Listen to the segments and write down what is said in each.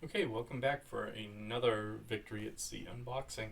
Okay, welcome back for another Victory at Sea unboxing.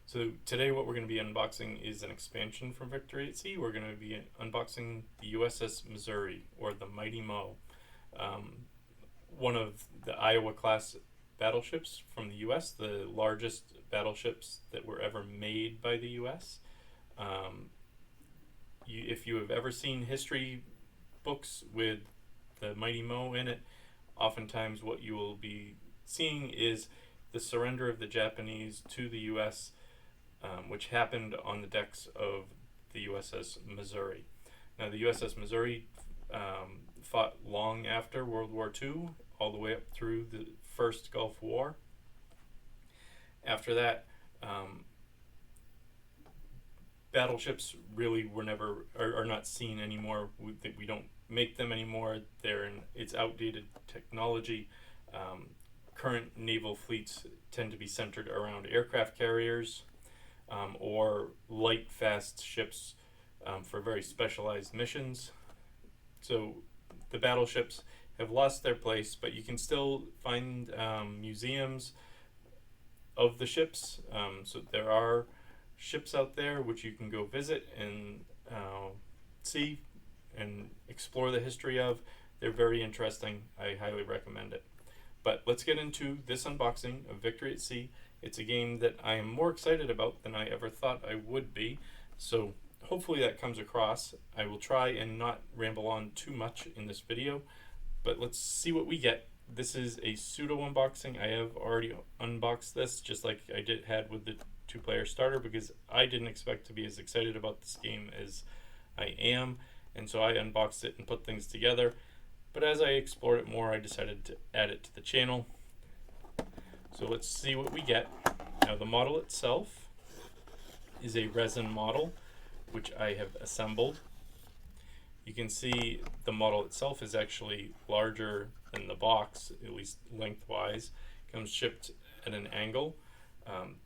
So today what we're going to be unboxing is an expansion from Victory at Sea. We're going to be unboxing the USS Missouri, or the Mighty Mo, um, one of the Iowa class battleships from the US, the largest battleships that were ever made by the US. Um, if you have ever seen history books with the Mighty Mo in it, oftentimes what you will be seeing is the surrender of the Japanese to the U.S., which happened on the decks of the USS Missouri. Now, the USS Missouri fought long after World War II, all the way up through the first Gulf War. After that, battleships really were never are not seen anymore. We don't make them anymore. It's outdated technology. Current naval fleets tend to be centered around aircraft carriers, or light, fast ships for very specialized missions. So the battleships have lost their place, but you can still find museums of the ships. So there are ships out there which you can go visit and see and explore the history of. They're very interesting. I highly recommend it. But let's get into this unboxing of Victory at Sea. It's a game that I am more excited about than I ever thought I would be. So hopefully that comes across. I will try and not ramble on too much in this video, but let's see what we get. This is a pseudo unboxing. I have already unboxed this, just like I had with the two-player starter, because I didn't expect to be as excited about this game as I am, and so I unboxed it and put things together. But as I explored it more, I decided to add it to the channel. So let's see what we get. Now, the model itself is a resin model, which I have assembled. You can see the model itself is actually larger than the box, at least lengthwise. It comes shipped at an angle.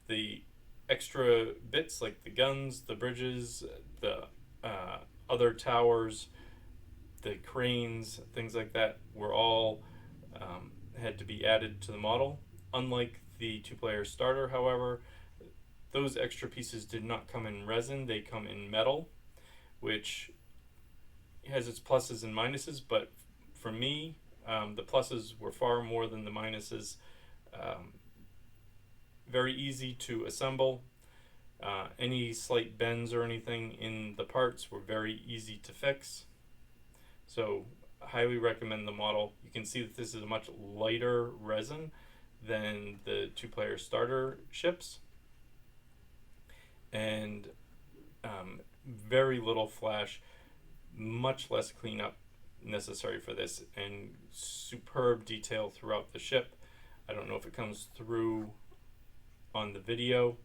The extra bits, like the guns, the bridges, the other towers, the cranes, things like that, were all had to be added to the model. Unlike the two-player starter, however, those extra pieces did not come in resin. They come in metal, which has its pluses and minuses, but for me, the pluses were far more than the minuses. Very easy to assemble. Any slight bends or anything in the parts were very easy to fix. So I highly recommend the model. You can see that this is a much lighter resin than the two-player starter ships, and very little flash, much less cleanup necessary for this, and superb detail throughout the ship. I don't know if it comes through on the video,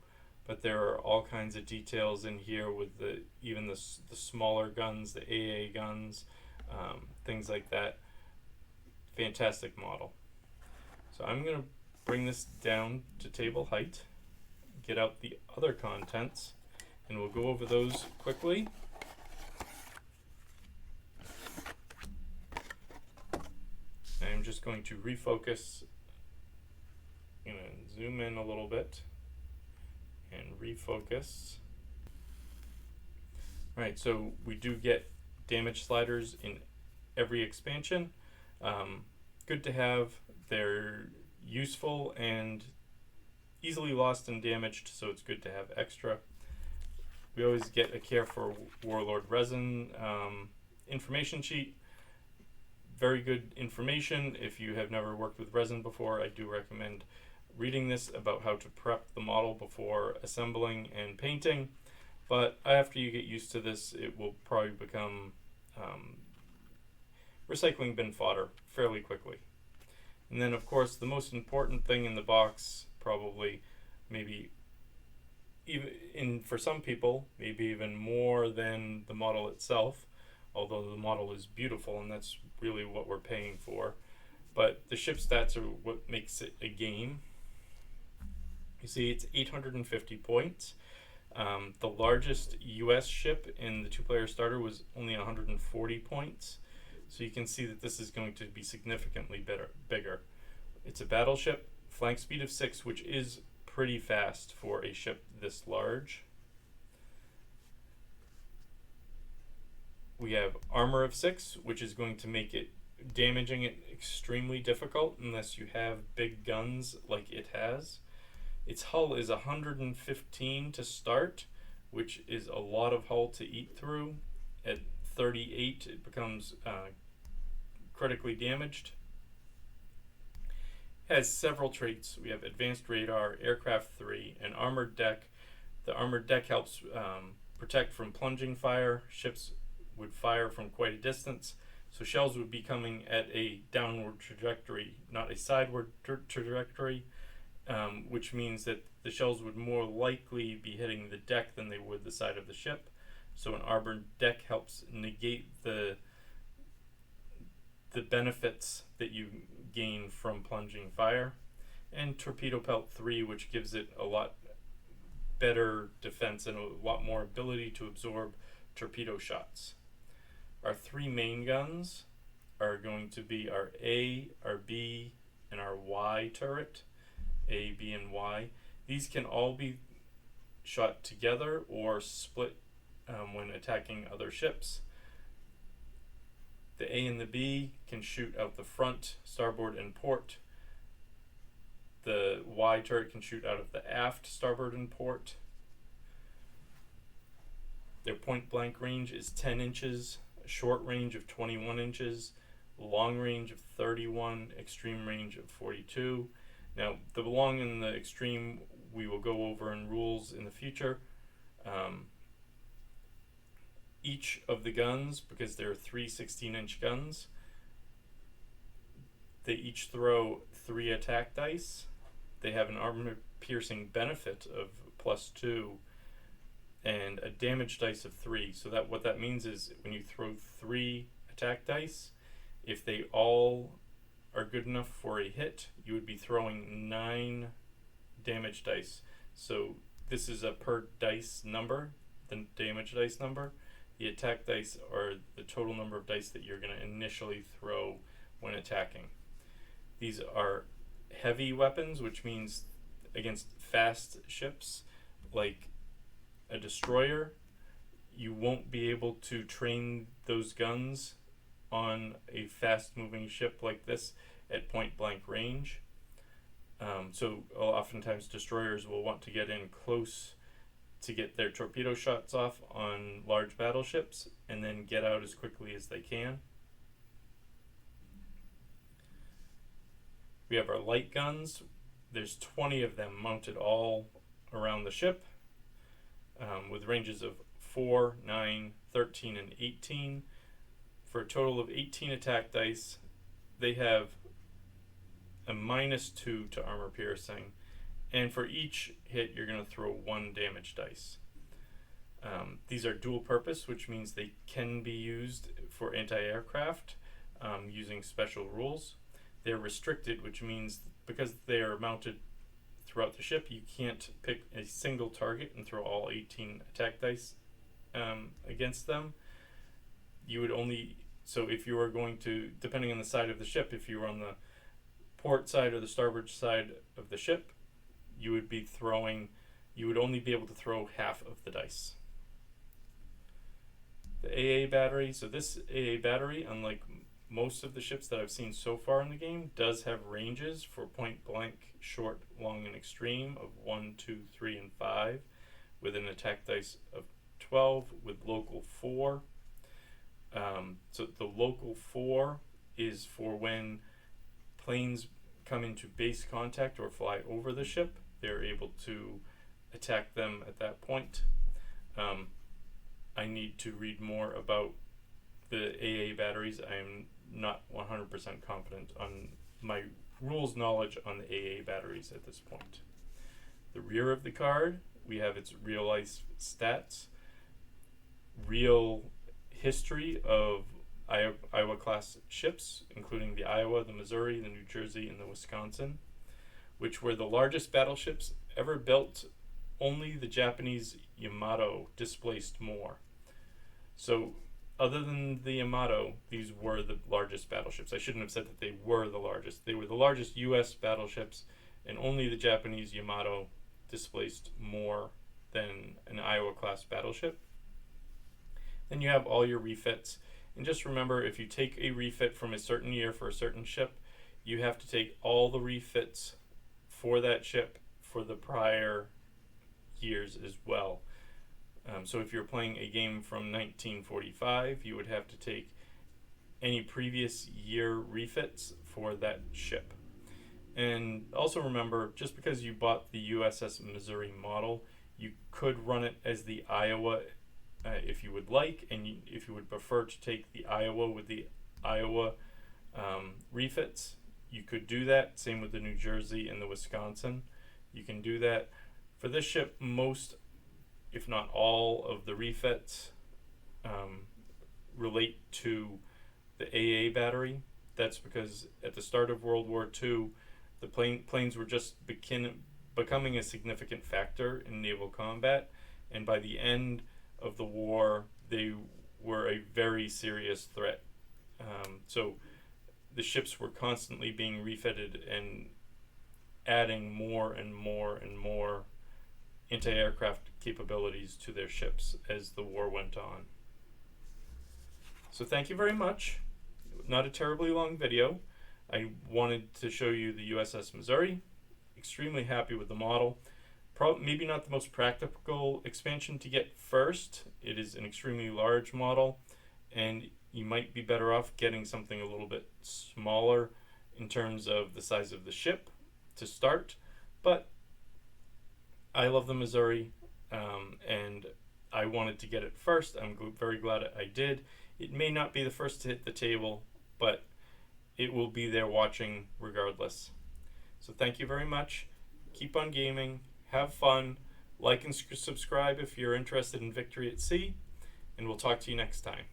but there are all kinds of details in here with even the smaller guns, the AA guns, things like that. Fantastic model. So I'm going to bring this down to table height, get out the other contents, and we'll go over those quickly. I'm just going to refocus. I'm going to zoom in a little bit and refocus. Alright, so we do get damage sliders in every expansion. Good to have. They're useful and easily lost and damaged, so it's good to have extra. We always get a Care for Warlord resin information sheet. Very good information. If you have never worked with resin before, I do recommend reading this about how to prep the model before assembling and painting. But after you get used to this, it will probably become recycling bin fodder fairly quickly. And then, of course, the most important thing in the box, probably, maybe even for some people, maybe even more than the model itself, although the model is beautiful and that's really what we're paying for. But the ship stats are what makes it a game. You see, it's 850 points. The largest US ship in the two-player starter was only 140 points. So you can see that this is going to be significantly bigger. It's a battleship, flank speed of 6, which is pretty fast for a ship this large. We have armor of 6, which is going to make it damaging it extremely difficult unless you have big guns like it has. Its hull is 115 to start, which is a lot of hull to eat through. At 38, it becomes critically damaged. Has several traits. We have advanced radar, aircraft 3, and armored deck. The armored deck helps protect from plunging fire. Ships would fire from quite a distance, so shells would be coming at a downward trajectory, not a sideward trajectory, which means that the shells would more likely be hitting the deck than they would the side of the ship. So an armored deck helps negate the benefits that you gain from plunging fire. And torpedo pelt 3, which gives it a lot better defense and a lot more ability to absorb torpedo shots. Our 3 main guns are going to be our A, our B, and our Y turret. A, B, and Y. These can all be shot together or split when attacking other ships. The A and the B can shoot out the front, starboard, and port. The Y turret can shoot out of the aft, starboard, and port. Their point blank range is 10 inches, a short range of 21 inches, long range of 31, extreme range of 42. Now, the long and the extreme we will go over in rules in the future. Each of the guns, because there are 3 16-inch guns, they each throw 3 attack dice. They have an armor-piercing benefit of +2 and a damage dice of 3. So that what that means is when you throw 3 attack dice, if they all are good enough for a hit, you would be throwing 9 damage dice. So this is a per dice number, the damage dice number. The attack dice are the total number of dice that you're going to initially throw when attacking. These are heavy weapons, which means against fast ships like a destroyer, you won't be able to train those guns on a fast moving ship like this at point blank range. So oftentimes destroyers will want to get in close to get their torpedo shots off on large battleships and then get out as quickly as they can. We have our light guns. There's 20 of them mounted all around the ship with ranges of 4, 9, 13, and 18. For a total of 18 attack dice. They have a -2 to armor piercing, and for each hit you're going to throw 1 damage dice. These are dual purpose, which means they can be used for anti-aircraft using special rules. They're restricted, which means because they are mounted throughout the ship, you can't pick a single target and throw all 18 attack dice against them. You would only, so if you were going to, depending on the side of the ship, if you were on the port side or the starboard side of the ship, you would be throwing, you would only be able to throw half of the dice. The AA battery, so this AA battery, unlike most of the ships that I've seen so far in the game, does have ranges for point blank, short, long, and extreme of 1, 2, 3, and 5, with an attack dice of 12 with local 4. So the local 4 is for when planes come into base contact or fly over the ship. They're able to attack them at that point. I need to read more about the AA batteries. I am not 100% confident on my rules knowledge on the AA batteries at this point. The rear of the card, we have its real life stats, real history of Iowa class ships, including the Iowa, the Missouri, the New Jersey, and the Wisconsin, which were the largest battleships ever built. Only the Japanese Yamato displaced more. So other than the Yamato, these were the largest battleships. I shouldn't have said that they were the largest. They were the largest U.S. battleships, and only the Japanese Yamato displaced more than an Iowa-class battleship. Then you have all your refits. And just remember, if you take a refit from a certain year for a certain ship, you have to take all the refits for that ship for the prior years as well. So if you're playing a game from 1945, you would have to take any previous year refits for that ship. And also remember, just because you bought the USS Missouri model, you could run it as the Iowa if you would like, and if you would prefer to take the Iowa with the Iowa refits, you could do that. Same with the New Jersey and the Wisconsin. You can do that. For this ship, most, if not all, of the refits relate to the AA battery. That's because at the start of World War II, the planes were just becoming a significant factor in naval combat, and by the end of the war, they were a very serious threat. So the ships were constantly being refitted and adding more and more and more anti-aircraft capabilities to their ships as the war went on. So thank you very much. Not a terribly long video. I wanted to show you the USS Missouri. Extremely happy with the model. Maybe not the most practical expansion to get first. It is an extremely large model, and you might be better off getting something a little bit smaller in terms of the size of the ship to start. But I love the Missouri, and I wanted to get it first. I'm very glad I did. It may not be the first to hit the table, but it will be there watching regardless. So thank you very much. Keep on gaming. Have fun. Like and subscribe if you're interested in Victory at Sea. And we'll talk to you next time.